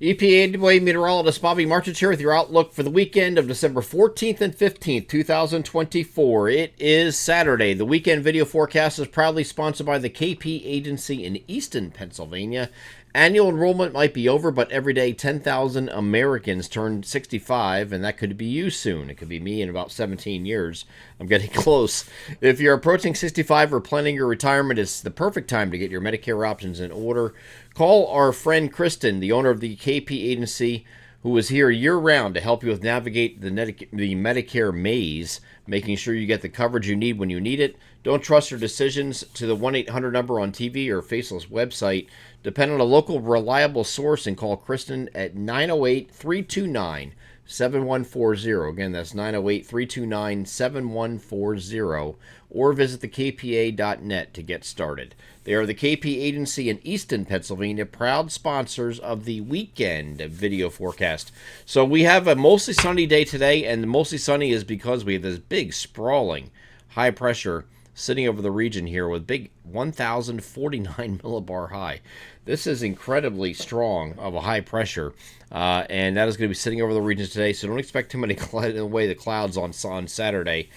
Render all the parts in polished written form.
EPA meteorologist Bobby Marchich here with your outlook for the weekend of December 14th and 15th, 2024. It is Saturday. The weekend video forecast is proudly sponsored by the KP Agency in Easton, Pennsylvania. Annual enrollment might be over, but every day 10,000 Americans turn 65, and that could be you soon. It could be me in about 17 years. I'm getting close. If you're approaching 65 or planning your retirement, it's the perfect time to get your Medicare options in order. Call our friend Kristen, the owner of the KP Agency, who is here year-round to help you with navigate the Medicare maze, making sure you get the coverage you need when you need it. Don't trust your decisions to the 1-800 number on TV or Faceless website. Depend on a local reliable source and call Kristen at 908-329-7140. Again, that's 908-329-7140. Or visit thekpa.net to get started. They are the KP Agency in Easton, Pennsylvania, proud sponsors of the weekend video forecast. So we have a mostly sunny day today, and mostly sunny is because we have this big, sprawling, high pressure sitting over the region here with big 1,049 millibar high. This is incredibly strong of a high pressure, and that is going to be sitting over the region today, so don't expect too many in the way the clouds on Saturday.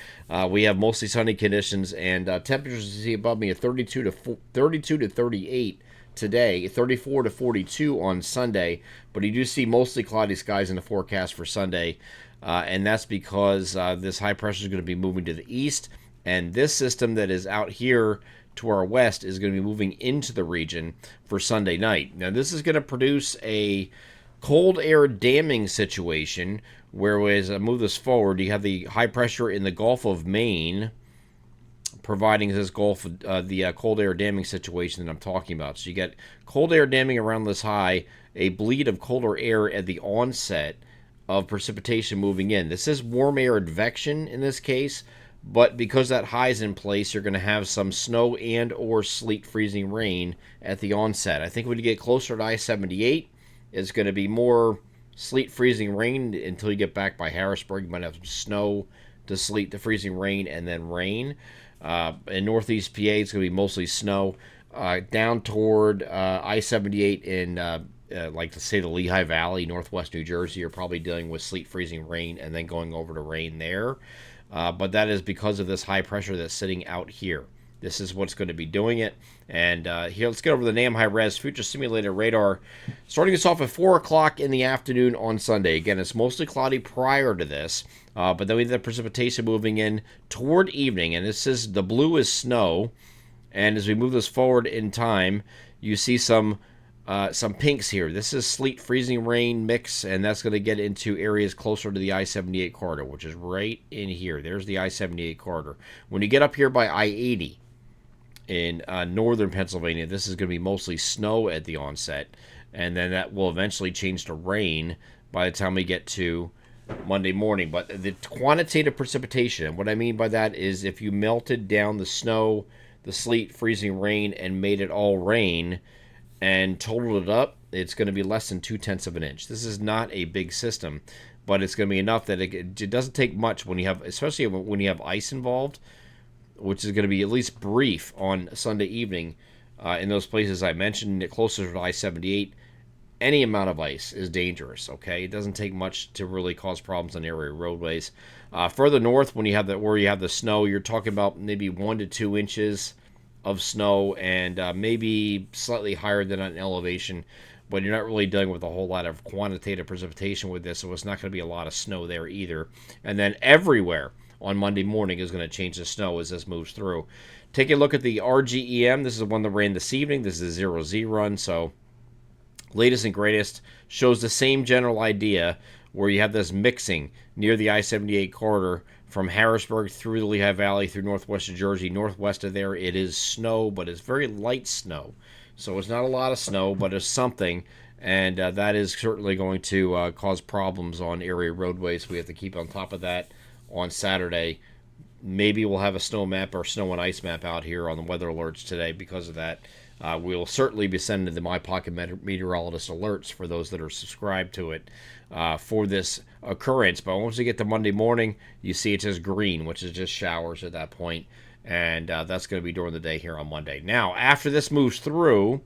We have mostly sunny conditions, and temperatures you see above me are 32 to 38 today, 34 to 42 on Sunday, but you do see mostly cloudy skies in the forecast for Sunday, and that's because this high pressure is going to be moving to the east, and this system that is out here to our west is going to be moving into the region for Sunday night. Now, this is going to produce a cold air damming situation, whereas I move this forward, you have the high pressure in the Gulf of Maine providing this the cold air damming situation that I'm talking about. So you get cold air damming around this high, a bleed of colder air at the onset of precipitation moving in. This is warm air advection in this case, but because that high is in place, you're going to have some snow and or sleet freezing rain at the onset. I think when you get closer to I-78, it's going to be more sleet freezing rain until you get back by Harrisburg. You might have some snow to sleet to freezing rain and then rain. In northeast PA, it's going to be mostly snow. Down toward I-78 in like the state of Lehigh Valley, northwest New Jersey, you're probably dealing with sleet freezing rain and then going over to rain there. But that is because of this high pressure that's sitting out here. This is what's going to be doing it. And here, let's get over the NAM high-res future simulated radar. Starting us off at 4 o'clock in the afternoon on Sunday. Again, it's mostly cloudy prior to this. But then we have the precipitation moving in toward evening. And this is, the blue is snow. And as we move this forward in time, you see some pinks here. This is sleet, freezing rain mix, and that's going to get into areas closer to the I-78 corridor, which is right in here. There's the I-78 corridor. When you get up here by I-80 in northern Pennsylvania, this is going to be mostly snow at the onset, and then that will eventually change to rain by the time we get to Monday morning. But the quantitative precipitation, and what I mean by that is if you melted down the snow, the sleet, freezing rain, and made it all rain, and totaled it up, it's going to be less than 0.2 of an inch. This is not a big system, but it's going to be enough that it doesn't take much when you have, especially when you have ice involved, which is going to be at least brief on Sunday evening in those places I mentioned, closer to I-78. Any amount of ice is dangerous, okay? It doesn't take much to really cause problems on area roadways. Further north, when you have where you have the snow, you're talking about maybe 1 to 2 inches of snow, and maybe slightly higher than an elevation, but you're not really dealing with a whole lot of quantitative precipitation with this, so it's not going to be a lot of snow there either. And then everywhere on Monday morning is going to change the snow as this moves through. Take a look at the RGEM. This is the one that ran this evening. This is a 0Z run, so latest and greatest shows the same general idea where you have this mixing near the I-78 corridor from Harrisburg through the Lehigh Valley, through northwest New Jersey. Northwest of there, it is snow, but it's very light snow. So it's not a lot of snow, but it's something, and that is certainly going to cause problems on area roadways. We have to keep on top of that on Saturday. Maybe we'll have a snow map or snow and ice map out here on the weather alerts today because of that. We'll certainly be sending the My Pocket Meteorologist alerts for those that are subscribed to it for this occurrence. But once you get to Monday morning, you see it's just green, which is just showers at that point. And that's going to be during the day here on Monday. Now, after this moves through,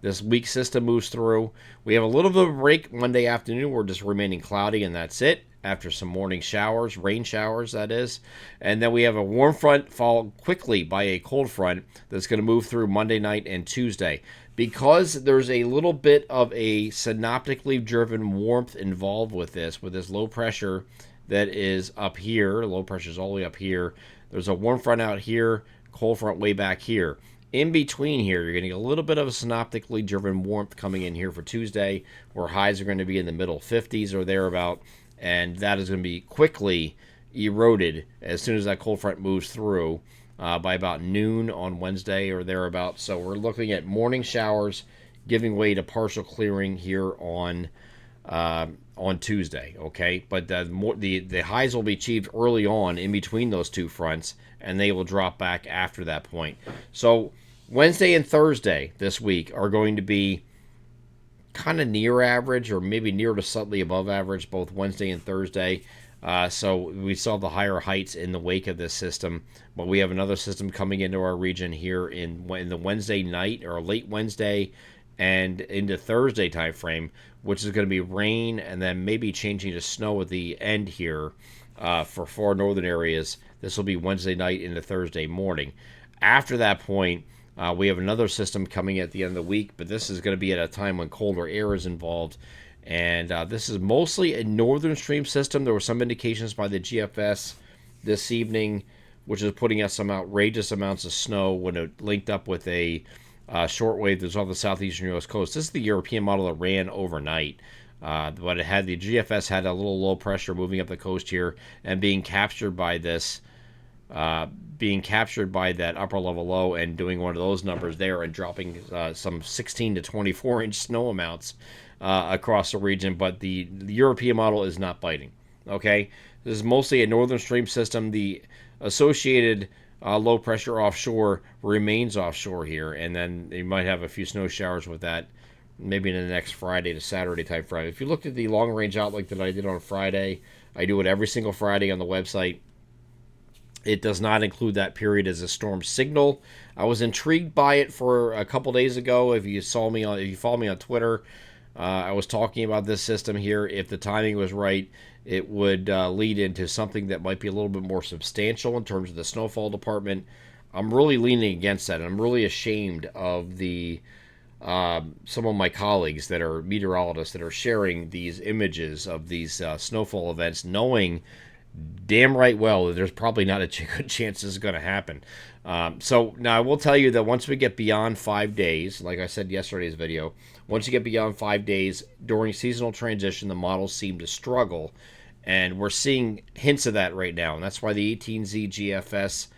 This weak system moves through. We have a little bit of a break Monday afternoon. We're just remaining cloudy, and that's it. After some morning showers, rain showers, that is. And then we have a warm front followed quickly by a cold front that's going to move through Monday night and Tuesday. Because there's a little bit of a synoptically driven warmth involved with this low pressure that is up here. Low pressure is all the way up here. There's a warm front out here, cold front way back here. In between here, you're getting a little bit of a synoptically driven warmth coming in here for Tuesday, where highs are going to be in the middle 50s or thereabout, and that is going to be quickly eroded as soon as that cold front moves through by about noon on Wednesday or thereabout. So we're looking at morning showers giving way to partial clearing here on Tuesday, okay? But the highs will be achieved early on in between those two fronts, and they will drop back after that point. So Wednesday and Thursday this week are going to be kind of near average or maybe near to slightly above average, both Wednesday and Thursday. So we saw the higher heights in the wake of this system, but we have another system coming into our region here in the Wednesday night or late Wednesday and into Thursday time frame, which is going to be rain and then maybe changing to snow at the end here for far northern areas. This will be Wednesday night into Thursday morning. After that point, we have another system coming at the end of the week, but this is going to be at a time when colder air is involved. And this is mostly a northern stream system. There were some indications by the GFS this evening, which is putting out some outrageous amounts of snow when it linked up with a shortwave that's off the southeastern U.S. coast. This is the European model that ran overnight. But it had the GFS had a little low pressure moving up the coast here and being captured by that upper level low and doing one of those numbers there and dropping some 16 to 24 inch snow amounts across the region. But the European model is not biting. Okay, this is mostly a northern stream system. The associated low pressure offshore remains offshore here, and then you might have a few snow showers with that maybe in the next Friday to Saturday time frame. If you looked at the long range outlook that I did on Friday, I do it every single Friday on the website. It does not include that period as a storm signal. I was intrigued by it for a couple days ago. If you follow me on Twitter, I was talking about this system here. If the timing was right, it would lead into something that might be a little bit more substantial in terms of the snowfall department. I'm really leaning against that. I'm really ashamed of some of my colleagues that are meteorologists that are sharing these images of these snowfall events, knowing damn right well that there's probably not a good chance this is going to happen. So now I will tell you that once we get beyond 5 days, like I said yesterday's video, once you get beyond 5 days during seasonal transition, the models seem to struggle, and we're seeing hints of that right now. And that's why the 18Z GFS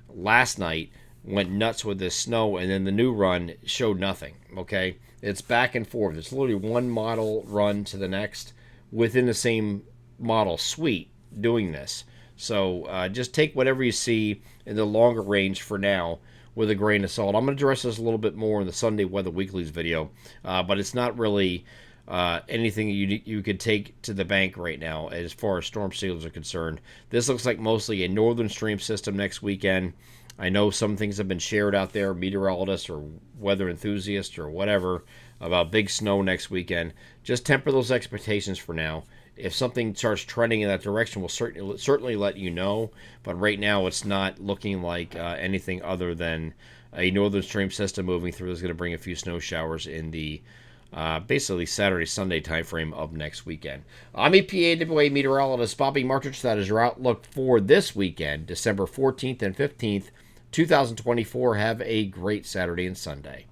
last night went nuts with this snow, and then the new run showed nothing. Okay, it's back and forth. It's literally one model run to the next within the same model suite doing this. So just take whatever you see in the longer range for now with a grain of salt. I'm going to address this a little bit more in the Sunday Weather Weeklies video, but it's not really anything you could take to the bank right now as far as storm signals are concerned. This looks like mostly a northern stream system next weekend. I know some things have been shared out there, meteorologists or weather enthusiasts or whatever, about big snow next weekend. Just temper those expectations for now. If something starts trending in that direction, we'll certainly let you know. But right now, it's not looking like anything other than a northern stream system moving through is going to bring a few snow showers in the basically Saturday, Sunday timeframe of next weekend. I'm EPAWA meteorologist Bobby Martich. That is your outlook for this weekend, December 14th and 15th, 2024. Have a great Saturday and Sunday.